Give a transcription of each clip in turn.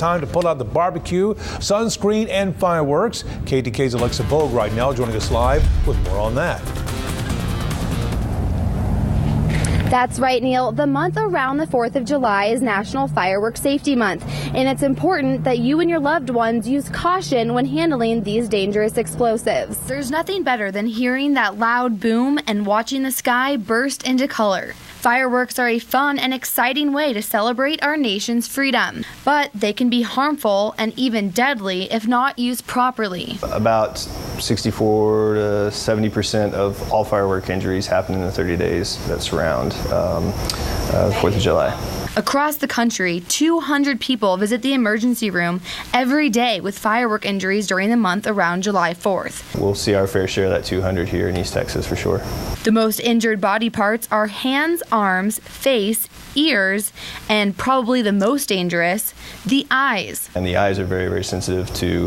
time to pull out the barbecue, sunscreen, and fireworks. KETK's Alexa Vogue right now joining us live with more on that. That's right, Neil. The month around the 4th of July is National Fireworks Safety Month, and it's important that you and your loved ones use caution when handling these dangerous explosives. There's nothing better than hearing that loud boom and watching the sky burst into color. Fireworks are a fun and exciting way to celebrate our nation's freedom, but they can be harmful and even deadly if not used properly. About 64 to 70% of all firework injuries happen in the 30 days that surround 4th of July. Across the country, 200 people visit the emergency room every day with firework injuries during the month around July 4th. We'll see our fair share of that 200 here in East Texas for sure. The most injured body parts are hands, arms, face, ears, and probably the most dangerous, the eyes. And the eyes are very, very sensitive to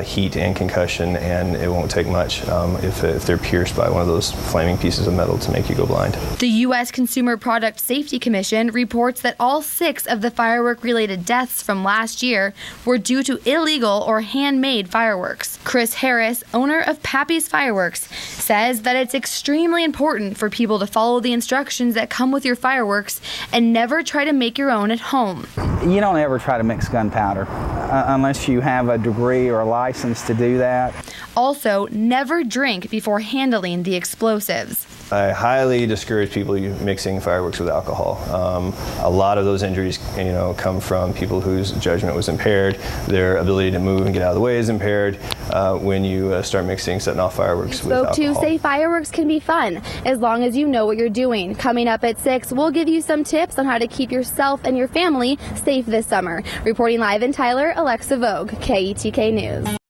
heat and concussion, and it won't take much if they're pierced by one of those flaming pieces of metal to make you go blind. The U.S. Consumer Product Safety Commission reports that all 6 of the firework-related deaths from last year were due to illegal or handmade fireworks. Chris Harris, owner of Pappy's Fireworks, says that it's extremely important for people to follow the instructions that come with your fireworks and never try to make your own at home. You don't ever try to mix gunpowder unless you have a degree or a license to do that. Also, never drink before handling the explosives. I highly discourage people mixing fireworks with alcohol. A lot of those injuries, come from people whose judgment was impaired. Their ability to move and get out of the way is impaired when you start setting off fireworks with alcohol. Folks who say fireworks can be fun as long as you know what you're doing. Coming up at 6, we'll give you some tips on how to keep yourself and your family safe this summer. Reporting live in Tyler, Alexa Vogue, KETK News.